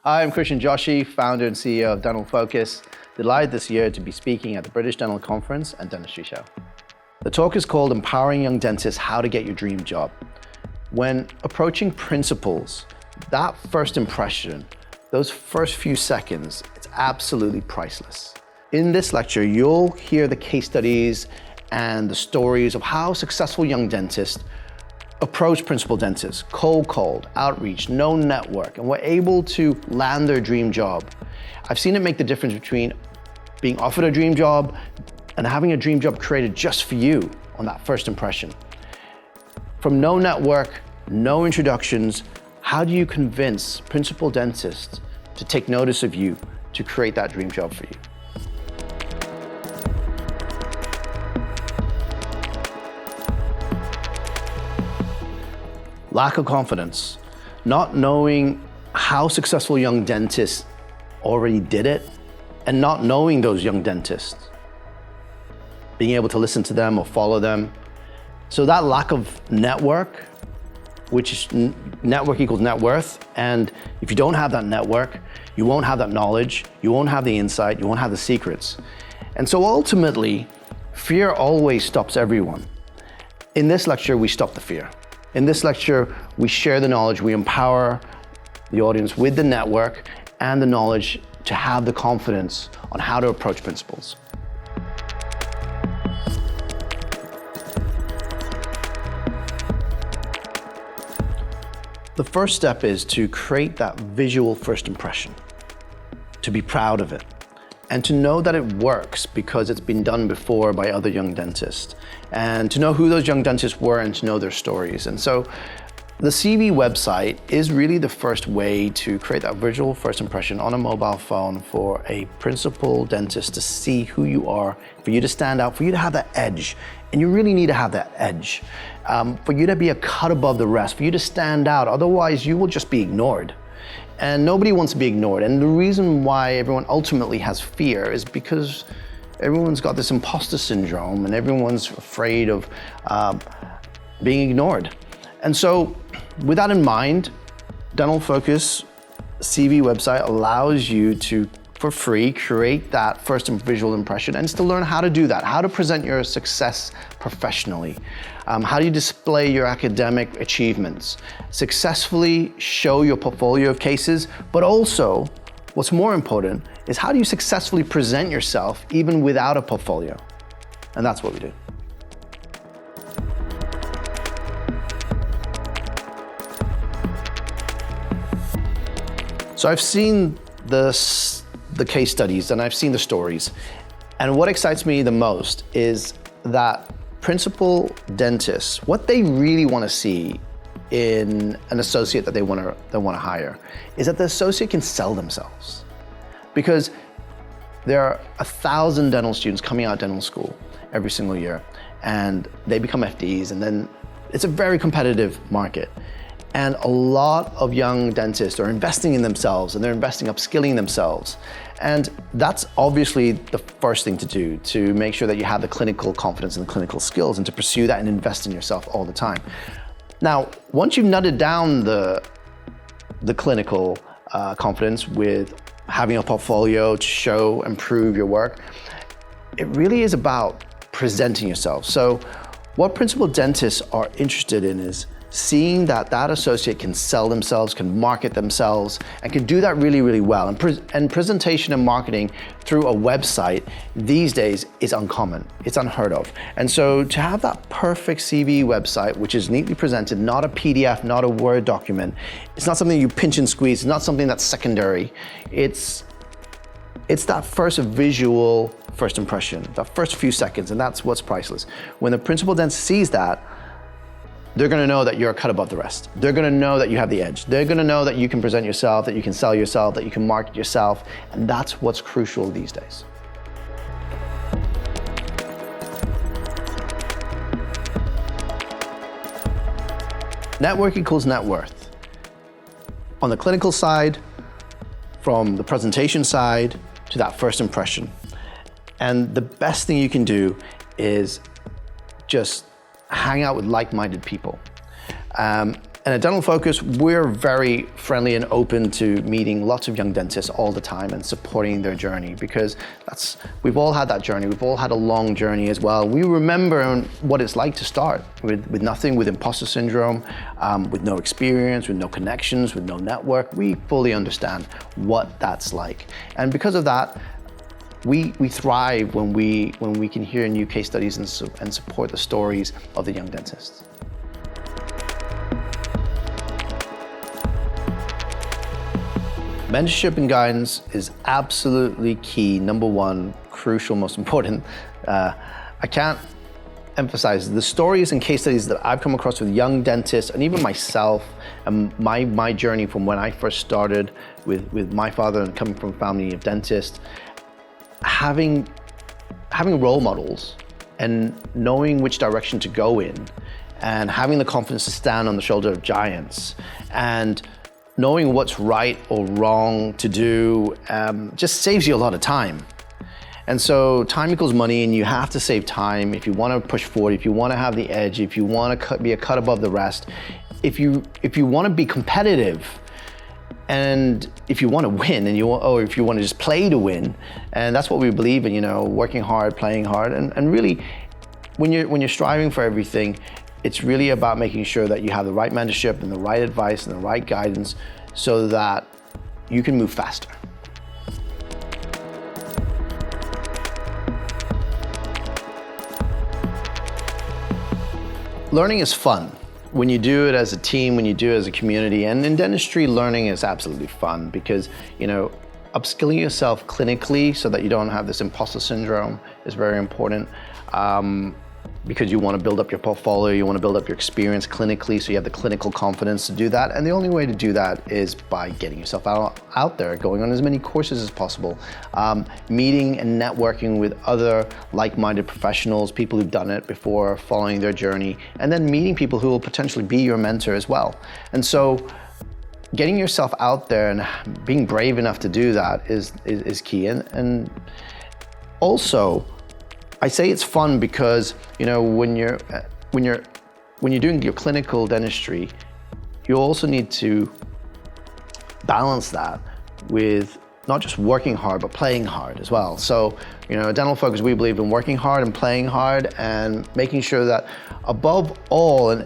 Hi, I'm Krishan Joshi, founder and CEO of Dental Focus. Delighted this year to be speaking at the British Dental Conference and Dentistry Show. The talk is called Empowering Young Dentists, How to Get Your Dream Job. When approaching principals, that first impression, those first few seconds, it's absolutely priceless. In this lecture, you'll hear the case studies and the stories of how successful young dentists approach principal dentists, cold called, outreach, no network, and were able to land their dream job. I've seen it make the difference between being offered a dream job and having a dream job created just for you on that first impression. From no network, no introductions, how do you convince principal dentists to take notice of you to create that dream job for you? Lack of confidence, not knowing how successful young dentists already did it, and not knowing those young dentists, being able to listen to them or follow them. So that lack of network, which is network equals net worth, and if you don't have that network, you won't have that knowledge, you won't have the insight, you won't have the secrets. And so ultimately, fear always stops everyone. In this lecture, we stop the fear. In this lecture, we share the knowledge, we empower the audience with the network and the knowledge to have the confidence on how to approach principals. The first step is to create that visual first impression, to be proud of it, and to know that it works because it's been done before by other young dentists, and to know who those young dentists were and to know their stories. And so the CV website is really the first way to create that visual first impression on a mobile phone for a principal dentist to see who you are, for you to stand out, for you to have that edge. And you really need to have that edge, for you to be a cut above the rest, for you to stand out. Otherwise, you will just be ignored. And nobody wants to be ignored. And the reason why everyone ultimately has fear is because everyone's got this imposter syndrome and everyone's afraid of being ignored. And so with that in mind, Dental Focus CV website allows you to, for free, create that first visual impression and to learn how to do that, how to present your success professionally. How do you display your academic achievements? Successfully show your portfolio of cases, but also, what's more important is how do you successfully present yourself even without a portfolio? And that's what we do. So I've seen the case studies and I've seen the stories. And what excites me the most is that principal dentists, what they really want to see in an associate that they want to hire is that the associate can sell themselves. Because there are 1,000 dental students coming out of dental school every single year, and they become FDs, and then it's a very competitive market. And a lot of young dentists are investing in themselves and they're investing upskilling themselves. And that's obviously the first thing to do, to make sure that you have the clinical confidence and the clinical skills and to pursue that and invest in yourself all the time. Now, once you've nutted down the clinical confidence with having a portfolio to show and prove your work, it really is about presenting yourself. So what principal dentists are interested in is seeing that that associate can sell themselves, can market themselves, and can do that really, really well. And presentation and marketing through a website these days is uncommon. It's unheard of. And so to have that perfect CV website, which is neatly presented, not a PDF, not a Word document, it's not something you pinch and squeeze, it's not something that's secondary. It's that first visual first impression, that first few seconds, and that's what's priceless. When the principal dentist sees that, they're gonna know that you're a cut above the rest. They're gonna know that you have the edge. They're gonna know that you can present yourself, that you can sell yourself, that you can market yourself, and that's what's crucial these days. Network equals net worth. On the clinical side, from the presentation side to that first impression. And the best thing you can do is just hang out with like-minded people. And And at Dental Focus, we're very friendly and open to meeting lots of young dentists all the time and supporting their journey, because we've all had that journey. We've all had a long journey as well. We remember what it's like to start with nothing, with imposter syndrome, with no experience, with no connections, with no network. We fully understand what that's like. And because of that, we thrive when we can hear new case studies and support the stories of the young dentists. Mentorship and guidance is absolutely key, number one, crucial, most important. I can't emphasize the stories and case studies that I've come across with young dentists, and even myself, and my journey from when I first started with my father and coming from a family of dentists. Having role models and knowing which direction to go in, and having the confidence to stand on the shoulder of giants, and knowing what's right or wrong to do just saves you a lot of time. And so time equals money, and you have to save time if you want to push forward, if you want to have the edge, if you want to be a cut above the rest, if you want to be competitive, and if you want to win, or if you want to just play to win. And that's what we believe in, working hard, playing hard, and really, when you're striving for everything, it's really about making sure that you have the right mentorship and the right advice and the right guidance so that you can move faster. Learning is fun when you do it as a team, when you do it as a community. And in dentistry, learning is absolutely fun because, upskilling yourself clinically so that you don't have this imposter syndrome is very important. Because you want to build up your portfolio, you want to build up your experience clinically, so you have the clinical confidence to do that. And the only way to do that is by getting yourself out there, going on as many courses as possible, meeting and networking with other like-minded professionals, people who've done it before, following their journey, and then meeting people who will potentially be your mentor as well. And so getting yourself out there and being brave enough to do that is key. And also, I say it's fun because when you're doing your clinical dentistry, you also need to balance that with not just working hard but playing hard as well. So at Dental Focus, we believe in working hard and playing hard and making sure that above all,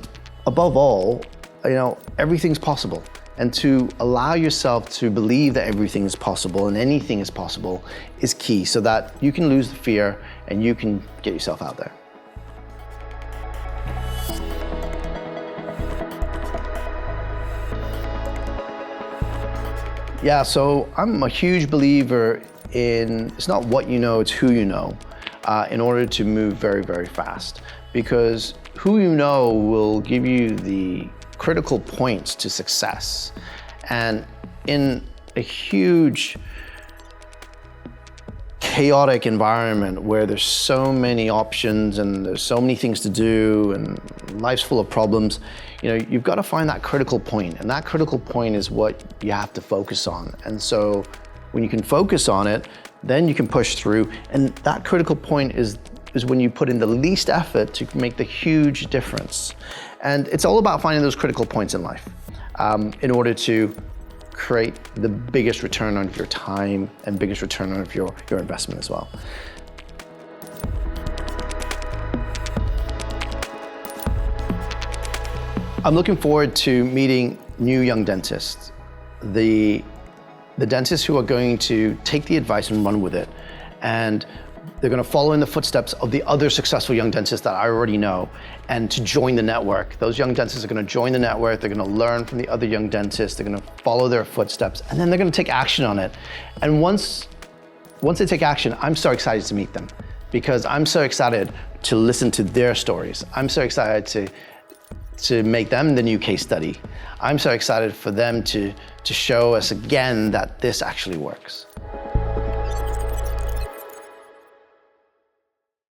everything's possible. And to allow yourself to believe that everything is possible and anything is possible is key, so that you can lose the fear and you can get yourself out there. Yeah, so I'm a huge believer in, it's not what you know, it's who you know, in order to move very, very fast. Because who you know will give you the critical points to success. And in a huge chaotic environment where there's so many options and there's so many things to do and life's full of problems, you've got to find that critical point, and that critical point is what you have to focus on. And so when you can focus on it, then you can push through, and that critical point is when you put in the least effort to make the huge difference. And it's all about finding those critical points in life in order to create the biggest return on your time and biggest return on your investment as well. I'm looking forward to meeting new young dentists, the dentists who are going to take the advice and run with it, and they're going to follow in the footsteps of the other successful young dentists that I already know, and to join the network. Those young dentists are going to join the network, they're going to learn from the other young dentists, they're going to follow their footsteps, and then they're going to take action on it. And once they take action, I'm so excited to meet them, because I'm so excited to listen to their stories. I'm so excited to make them the new case study. I'm so excited for them to show us again that this actually works.